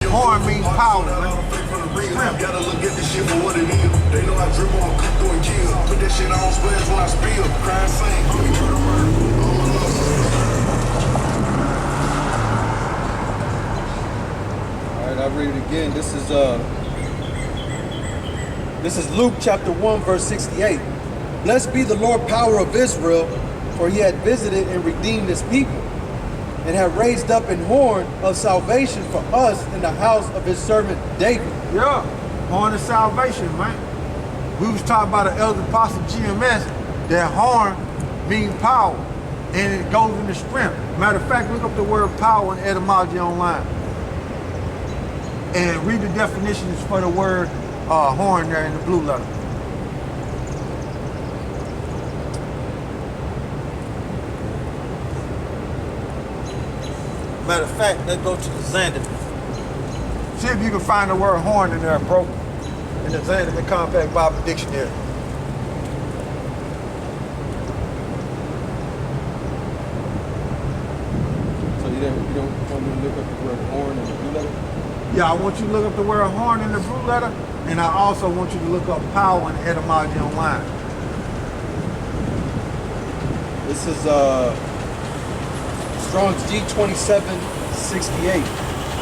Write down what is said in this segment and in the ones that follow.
Horn means power, man. Strength. Gotta look at this shit for what it is. They know I drip on, cut through and kill. Put that shit on splash when I spill. Crime scene. Alright, I'll read it again. This is Luke chapter 1, verse 68. Blessed be the Lord power of Israel, for he had visited and redeemed his people, and have raised up an horn of salvation for us in the house of his servant David. Yeah, horn of salvation, man. We was talking about the elder apostle GMS, that horn means power, and it goes into strength. Matter of fact, look up the word power in etymology online, and read the definitions for the word horn there in the blue letter. Matter of fact, let's go to the Xanadu. See if you can find the word horn in there, bro. In the Xanadu Compact Bible Dictionary. So you don't want me to look up the word horn in the blue letter? Yeah, I want you to look up the word horn in the blue letter, and I also want you to look up power in etymology online. This is Strong's G2768.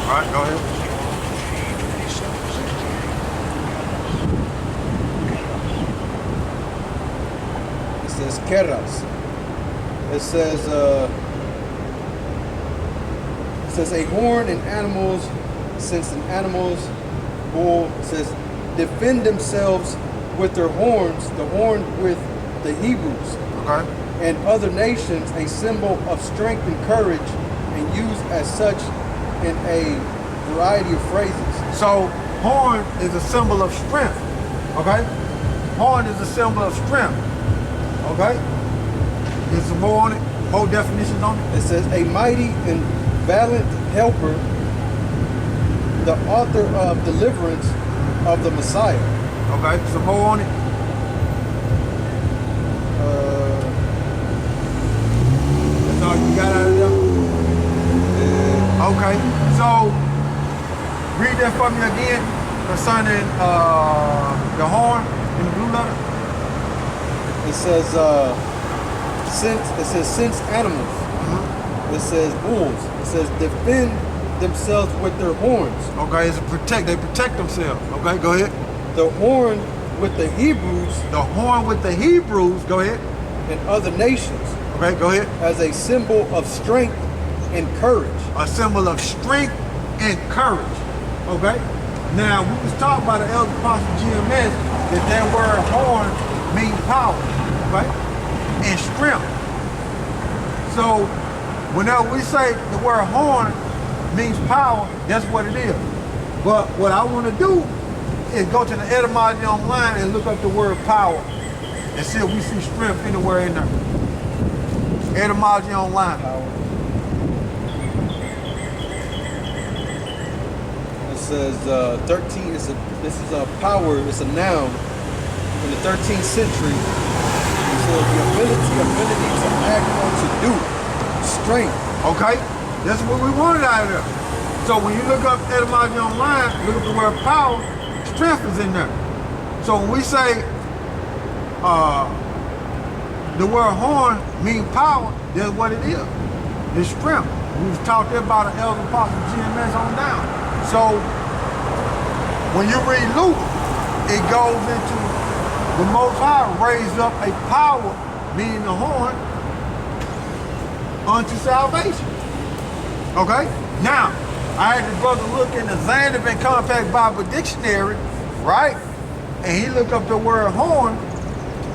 All right, go ahead. It says keras. It says a horn in animals, since an animal's bull says defend themselves with their horns, the horn with the Hebrews. Okay. And other nations, a symbol of strength and courage, and used as such in a variety of phrases. So horn is a symbol of strength. Okay? Horn is a symbol of strength. Okay? There's some more on it, more definitions on it. It says a mighty and valiant helper, the author of deliverance of the Messiah. Okay, some more on it. That's all you got out of there? Okay, so read that for me again concerning the horn in the blue letter. It says since animals. It says bulls. It says defend themselves with their horns. Okay, it's a protect. They protect themselves. Okay, go ahead. The horn with the Hebrews. The horn with the Hebrews. Go ahead. And other nations. Okay, go ahead. As a symbol of strength and courage. A symbol of strength and courage. Okay. Now we was talking about the elder apostle GMS that word horn means power. Okay, and strength. So whenever we say the word horn means power, that's what it is. But what I want to do is go to the etymology online and look up the word power and see if we see strength anywhere in there. Etymology online. It says 13 this is a power, it's a noun in the 13th century. It says the ability to act or to do. Strength. Okay, that's what we wanted out of there. So when you look up etymology online, look up the word power, strength is in there. So when we say the word horn means power, that's what it is. It's strength. We've talked about an elder apostle GMS on down. So when you read Luke, it goes into the Most High raised up a power, meaning the horn, unto salvation. Okay? Now, I had the brother look in the Xanadu Compact Bible Dictionary, right? And he looked up the word horn,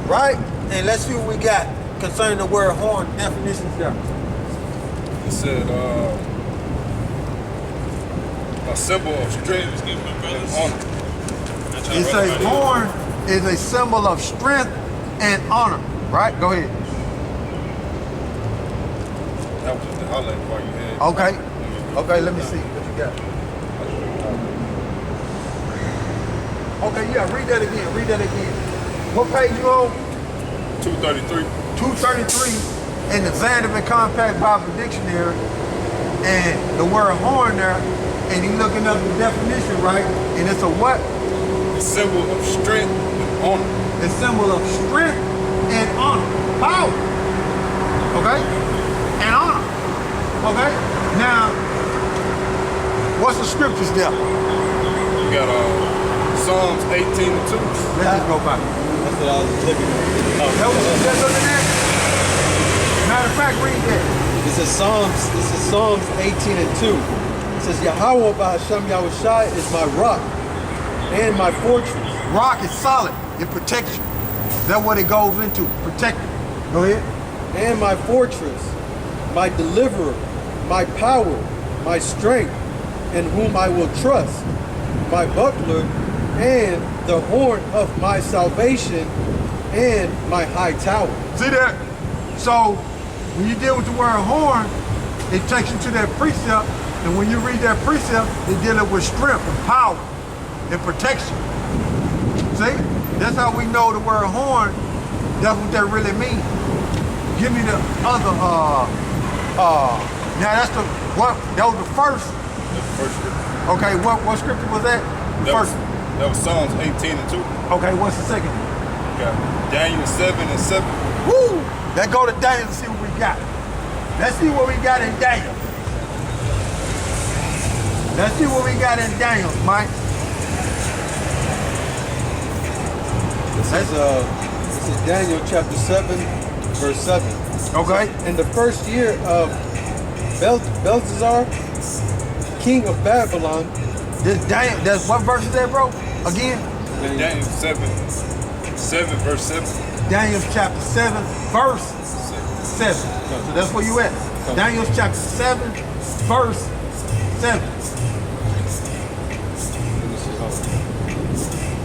right? And let's see what we got concerning the word horn definitions there. It said a symbol of strength and honor. It says horn is a symbol of strength and honor, right? Go ahead. That was the highlight part you had. Okay. Okay, let me see what you got. Okay, yeah, read that again. Read that again. What page you on? 233. 233 in the Xanadu Compact Bible Dictionary, and the word horn there and he's looking up the definition, right? And it's a what? The symbol of strength and honor. A symbol of strength and honor. Power. Okay? And honor. Okay? Now, what's the scriptures there? We got Psalms 18 and 2. Let's just go back. That's what I was looking at. That was just looking at? Matter of fact, read that. This is Psalms 18 and 2. It says, Yahawah by SHAM YAHAWASHI is my rock and my fortress. Rock is solid. It protects you. That's what it goes into. Protect you. Go ahead. And my fortress, my deliverer, my power, my strength, in whom I will trust, my buckler, and the horn of my salvation, and my high tower. See that? So, when you deal with the word horn, it takes you to that precept, and when you read that precept, it's dealing with strength and power and protection. See? That's how we know the word horn. That's what that really means. Give me the other, now that's the, what, that was the first. That's the first scripture. Okay, what scripture was that? That was Psalms 18 and 2. Okay, what's the second? Got Daniel 7 and 7. Woo! Let's go to Daniel and see what we got. Let's see what we got in Daniel. Let's see what we got in Daniel, Mike. This is Daniel chapter 7, verse 7. Okay. In the first year of Belshazzar, king of Babylon. This Daniel, that's what verse is that, bro? Again? Daniel 7 verse 7. Daniel chapter 7, verse 7. So that's where you at. Daniel chapter 7, verse 7. Let me see.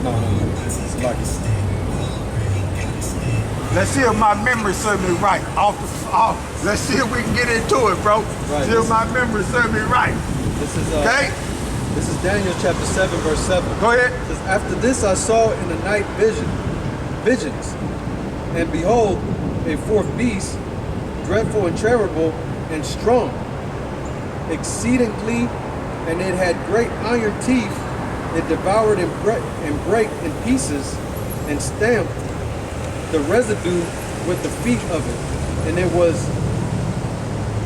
No. It's like Let's see if my memory serves me right. Let's see if we can get into it, bro. Right. See if my memory serves me right. This is Okay? This is Daniel chapter 7, verse 7. Go ahead. It says, after this I saw in the night visions, and behold, a fourth beast, dreadful and terrible and strong, exceedingly, and it had great iron teeth. It devoured and brake in pieces, and stamped the residue with the feet of it, and it was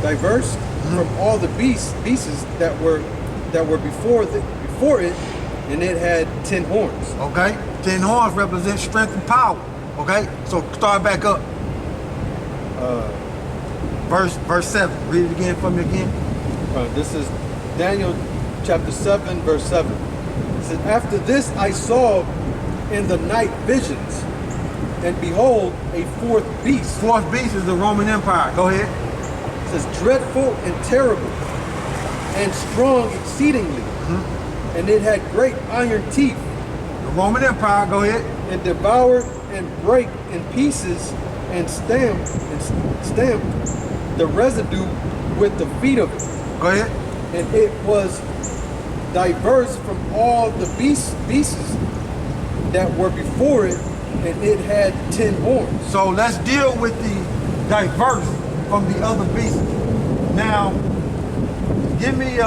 diverse from all the beasts that were before it, and it had 10 horns. Okay? 10 horns represent strength and power. Okay? So start back up. Verse 7. Read it again for me again. This is Daniel chapter 7, verse 7. It says, after this I saw in the night visions, and behold, a fourth beast. Fourth beast is the Roman Empire. Go ahead. It says, dreadful and terrible, and strong exceedingly. And it had great iron teeth. The Roman Empire. Go ahead. And devoured and brake in pieces, and stamped the residue with the feet of it. Go ahead. And it was diverse from all the beasts that were before it, and it had 10 horns. So let's deal with the diverse from the other beasts. Now, give me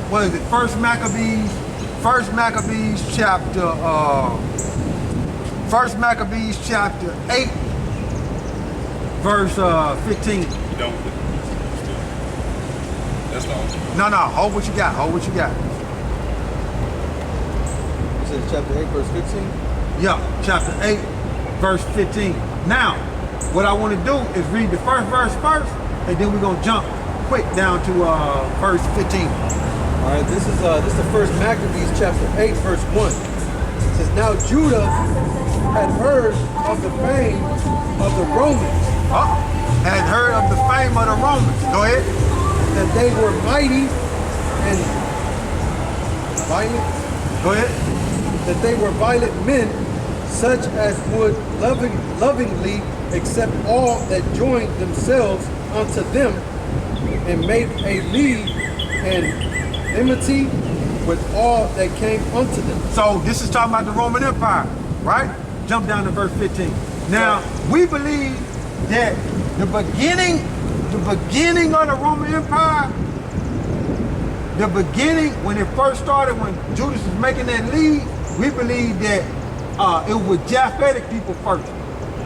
what is it? First Maccabees chapter 8, verse 15. You don't. That's all. No, hold what you got. You said chapter 8, verse 15? Yeah, chapter 8, verse 15. Now, what I want to do is read the first verse first, and then we're going to jump quick down to verse 15. All right, this is the first Maccabees chapter 8, verse 1. It says, now Judah had heard of the fame of the Romans. Had heard of the fame of the Romans. Go ahead. That they were mighty and violent. Go ahead. That they were violent men, such as would lovingly accept all that joined themselves unto them, and made a league and enmity with all that came unto them. So this is talking about the Roman Empire, right? Jump down to verse 15. Now, we believe that the beginning of the Roman Empire the beginning, when it first started, when Judas was making that lead, we believe that it was Japhetic people first.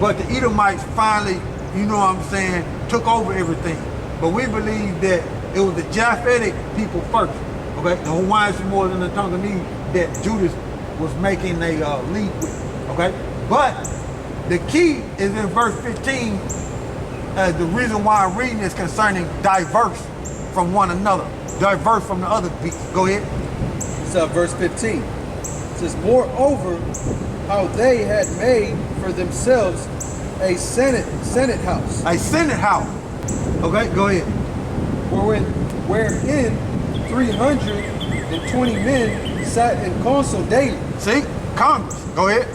But the Edomites finally, you know what I'm saying, took over everything. But we believe that it was the Japhetic people first. Okay, the Hawaiians were more than the Tonganese that Judas was making a lead with. Okay, but the key is in verse 15. The reason why I'm reading is concerning diverse from one another, diverse from the other beasts. Go ahead. It's verse 15. It says, moreover, how they had made for themselves a senate house. A senate house. Okay, go ahead. Wherein 320 men sat in council daily. See? Congress. Go ahead.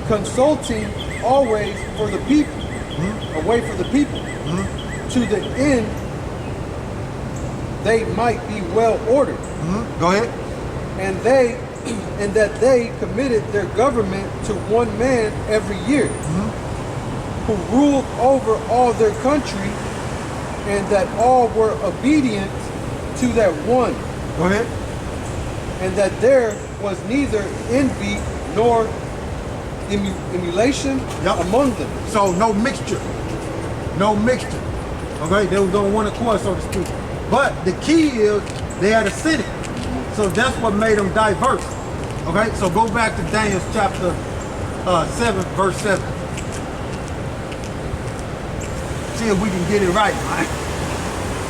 Consulting always for the people. A way for the people. To the end they might be well ordered. Go ahead. And that they committed their government to one man every year, who ruled over all their country, and that all were obedient to that one. Go ahead. And that there was neither envy nor emulation among them. So no mixture. No mixture. Okay, they was on one accord, so to speak. But the key is they had a senate. So that's what made them diverse. Okay, so go back to Daniel chapter 7, verse 7. See if we can get it right, man.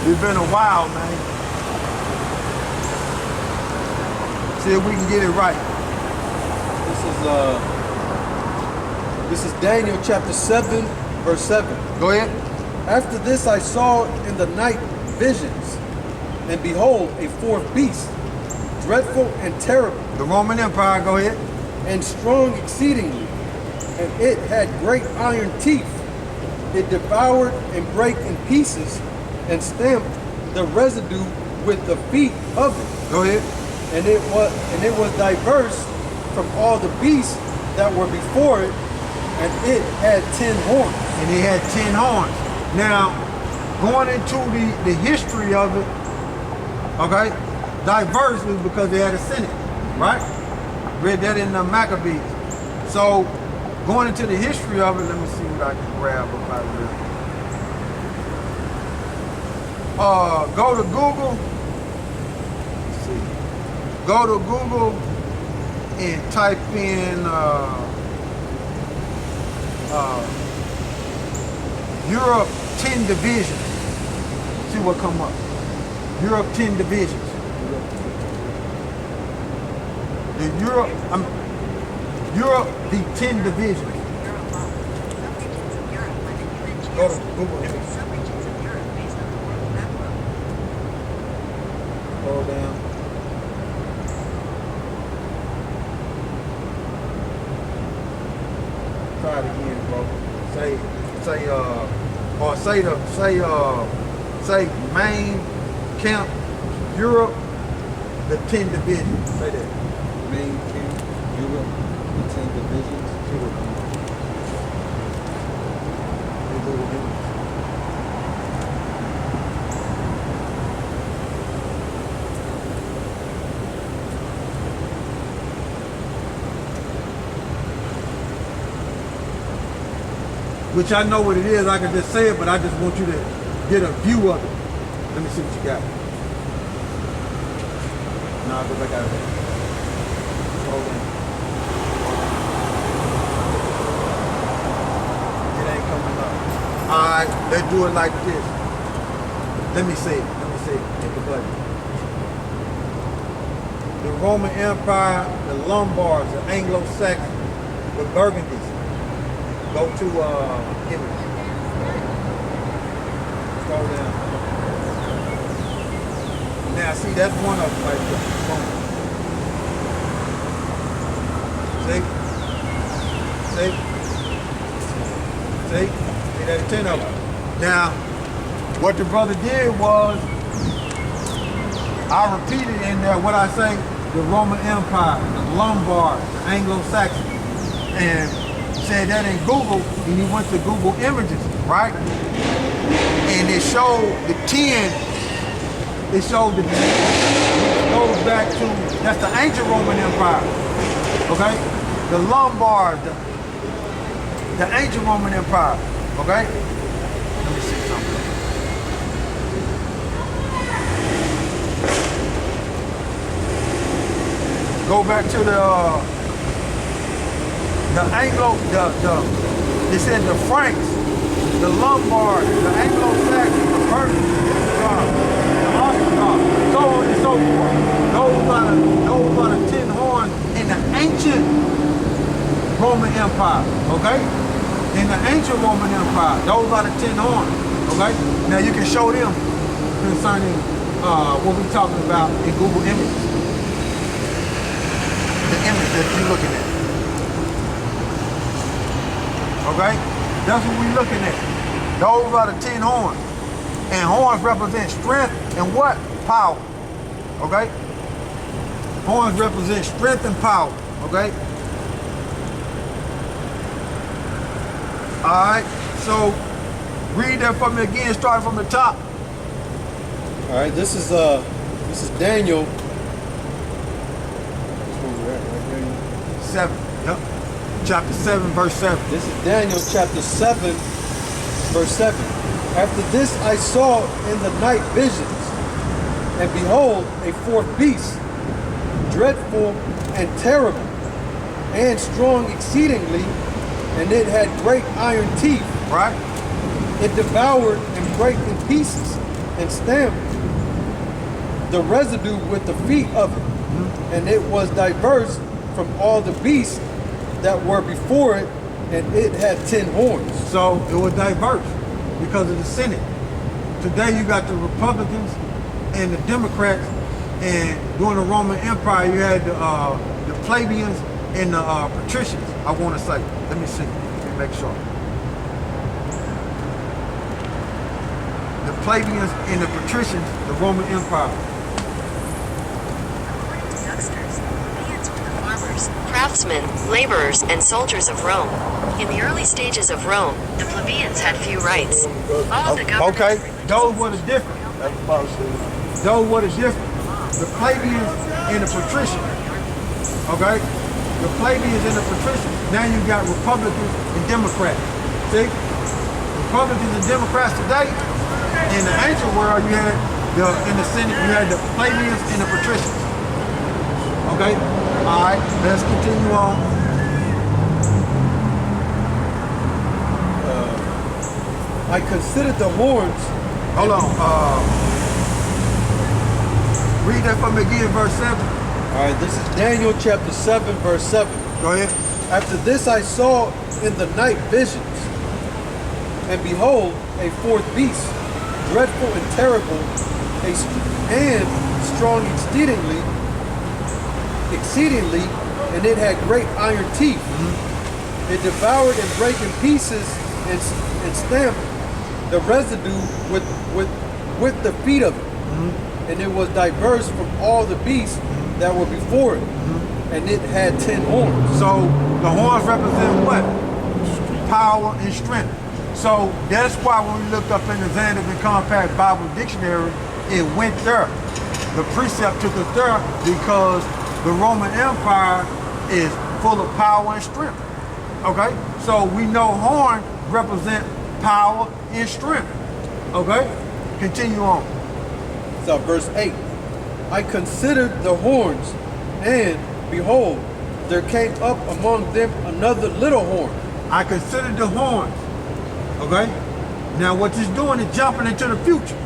It's been a while, man. See if we can get it right. This is Daniel chapter 7, verse 7. Go ahead. After this I saw in the night visions, and behold, a fourth beast, dreadful and terrible. The Roman Empire, go ahead. And strong exceedingly, and it had great iron teeth. It devoured and brake in pieces, and stamped the residue with the feet of it. Go ahead. And it was diverse from all the beasts that were before it, and it had 10 horns. And it had 10 horns. Now, going into the history of it, okay, diverse is because they had a senate, right? Read that in the Maccabees. So, going into the history of it, let me see what I can grab if I really. Go to Google. Let's see. Go to Google and type in Europe 10 divisions. See what come up. Europe 10 divisions. Europe, the 10 divisions. Go to Google. Scroll down. Try it again, bro. Say main camp Europe, the 10 divisions. Say that. Main camp Europe, the 10 divisions. Which I know what it is, I can just say it, but I just want you to get a view of it. Let me see what you got. Nah, go back out of there. Hold on. It ain't coming up. Alright, let's do it like this. Let me see it. Hit the button. The Roman Empire, the Lombards, the Anglo-Saxons, the Burgundies. Go to image. Scroll down. Now see, that's one of them right there. See, that's 10 of them. Now, what the brother did was, I repeated in there what I say, the Roman Empire, the Lombards, the Anglo-Saxons, and said that in Google, and he went to Google Images, right? And it showed the 10 it shows the it goes back to, that's the ancient Roman Empire. Okay? The Lombards, the ancient Roman Empire. Okay? Let me see something. Go back to the Anglo, they said the Franks, the Lombards, the Anglo-Saxons, the Persians, the Ostrogoths, so on and so forth. Those are the 10 horns in the ancient Roman Empire, okay? In the ancient Roman Empire, those are the 10 horns, okay? Now you can show them concerning what we're talking about in Google Images. The image that you're looking at. Okay? That's what we're looking at. Those are the 10 horns. And horns represent strength and what? Power. Okay? Horns represent strength and power. Okay? Alright, so read that for me again, starting from the top. Alright, this is Daniel. 7. Yep. Chapter 7, verse 7. This is Daniel chapter 7, verse 7. After this I saw in the night visions, and behold, a fourth beast, dreadful and terrible, and strong exceedingly, and it had great iron teeth. Right? It devoured and brake in pieces, and stamped the residue with the feet of it. And it was diverse from all the beasts that were before it, and it had 10 horns. So it was diverse because of the Senate. Today you got the Republicans and the Democrats, and during the Roman Empire you had the plebeians and the patricians, I want to say. Let me see, let me make sure. The plebeians and the patricians, the Roman Empire. Craftsmen, laborers, and soldiers of Rome. In the early stages of Rome, the plebeians had few rights. All the government. Okay, those were the different. Those were the different. The plebeians and the patricians. Okay? The plebeians and the patricians. Now you got Republicans and Democrats. See? Republicans and Democrats today. In the ancient world, you had in the Senate, you had the plebeians and the patricians. Okay? All right, let's continue on. I considered the horns. Hold on. Read that for me again, verse 7. All right, this is Daniel chapter 7, verse 7. Go ahead. After this I saw in the night visions, and behold, a fourth beast, dreadful and terrible, and strong exceedingly, and it had great iron teeth. It devoured and brake in pieces and stamped the residue with the feet of it. And it was diverse from all the beasts that were before it. And it had 10 horns. So the horns represent what? Power and strength. So that's why when we looked up in the Zanzibar Compact Bible Dictionary, it went there. The precept took us there because the Roman Empire is full of power and strength. Okay? So we know horn represent power and strength. Okay? Continue on. So verse 8. I considered the horns, and behold, there came up among them another little horn. I considered the horns. Okay? Now what it's doing is jumping into the future.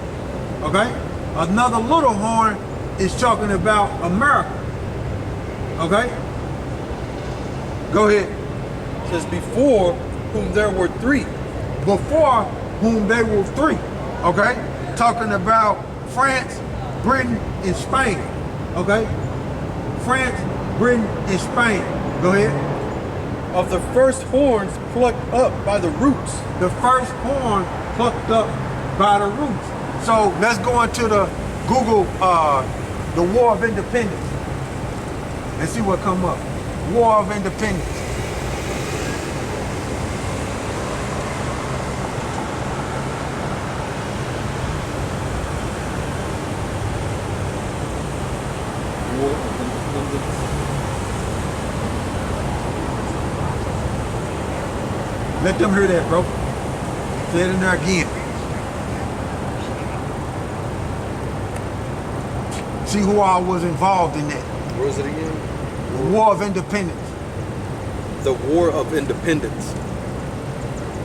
Okay? Another little horn is talking about America. Okay? Go ahead. It says, before whom there were 3. Before whom they were 3. Okay? Talking about France, Britain, and Spain. Okay? France, Britain, and Spain. Go ahead. Of the first horns plucked up by the roots. The first horn plucked up by the roots. So let's go into the Google the War of Independence and see what come up. War of Independence. independence. Let them hear that, bro. Say it in there again. See who all was involved in that. What was it again? The War of Independence. The War of Independence.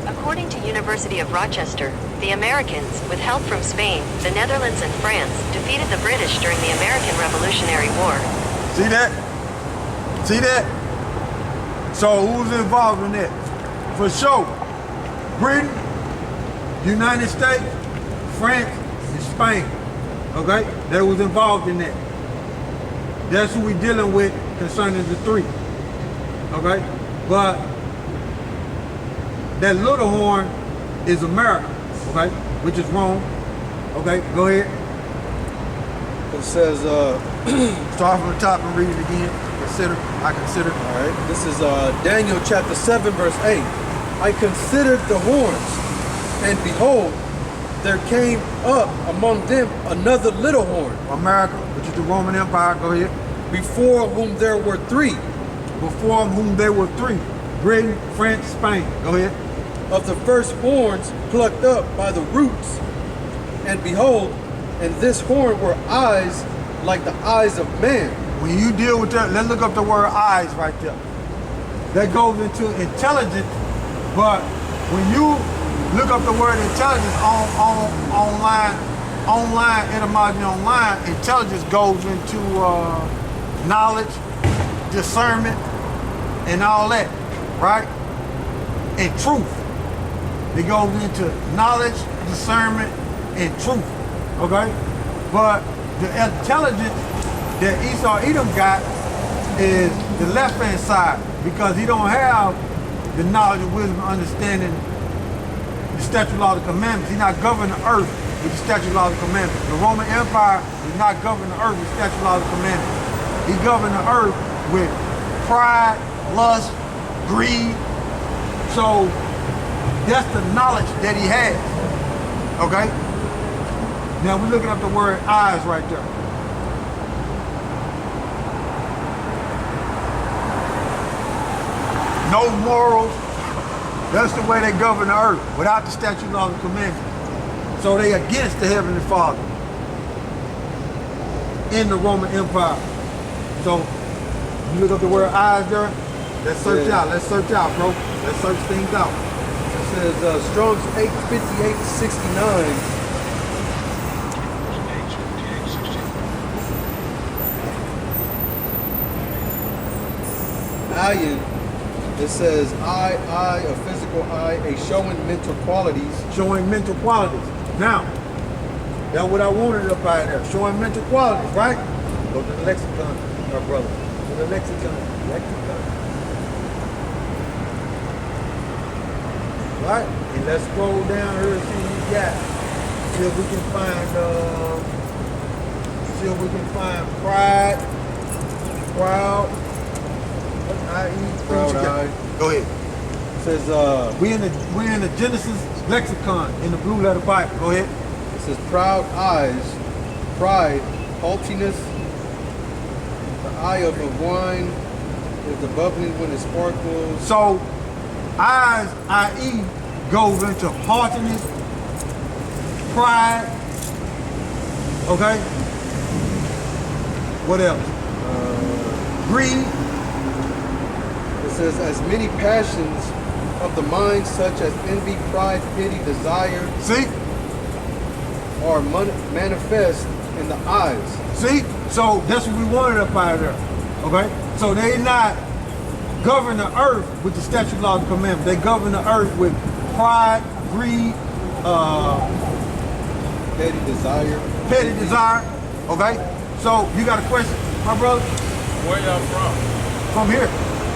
According to University of Rochester, the Americans, with help from Spain, the Netherlands, and France, defeated the British during the American Revolutionary War. See that? See that? So who's involved in that? For sure, Britain, United States, France, and Spain. Okay? That was involved in that. That's who we're dealing with concerning the three. Okay? But that little horn is America, okay? Which is wrong. Okay, go ahead. It says, Start from the top and read it again. I consider. all right, this is Daniel chapter 7, verse 8. I considered the horns, and behold, there came up among them another little horn, America, which is the Roman Empire, go ahead. before whom there were three. Before whom there were three, Britain, France, Spain, go ahead. Of the first horns plucked up by the roots. And behold, in this horn were eyes like the eyes of man. When you deal with that, let's look up the word eyes right there. That goes into intelligence, but when you look up the word intelligence online, etymology online, intelligence goes into knowledge, discernment, and all that, right? And truth. It goes into knowledge, discernment, and truth, okay? But the intelligence that Esau Edom got is the left-hand side, because he don't have the knowledge, wisdom, understanding, the statute, law, the commandments. He's not governing the earth with the statute, law, the commandments. The Roman Empire is not governing the earth with statute, law, the commandments. He governed the earth with pride, lust, greed. So that's the knowledge that he has, okay? Now we're looking up the word eyes right there. No morals. That's the way they govern the earth, without the statute, law, and commandments. So they against the Heavenly Father in the Roman Empire. So you look up the word eyes there. Let's search out. Let's search out, bro. Let's search things out. It says Strong's 858-69. Ayin, it says eye, a physical eye, a showing mental qualities. Showing mental qualities. Now, that's what I wanted up out there. Showing mental qualities, right? Go to the lexicon, my brother. To the lexicon. Right? And let's scroll down here and see what we got. See if we can find pride, proud, Proud eye. Go ahead. It says We're in the Genesis lexicon in the Blue Letter Bible. Go ahead. it says proud eyes, pride, haughtiness. The eye of a wine is the bubbling when it sparkles. So, eyes, I.e., goes into haughtiness, pride, okay? What else? Greed. It says, as many passions of the mind, such as envy, pride, pity, desire, See? are manifest in the eyes. See? So that's what we wanted up out of there. Okay? So they not govern the earth with the statute, law, and commandments. They govern the earth with pride, greed, Petty desire. petty desire. Okay? So you got a question, my brother? Where y'all from? From here.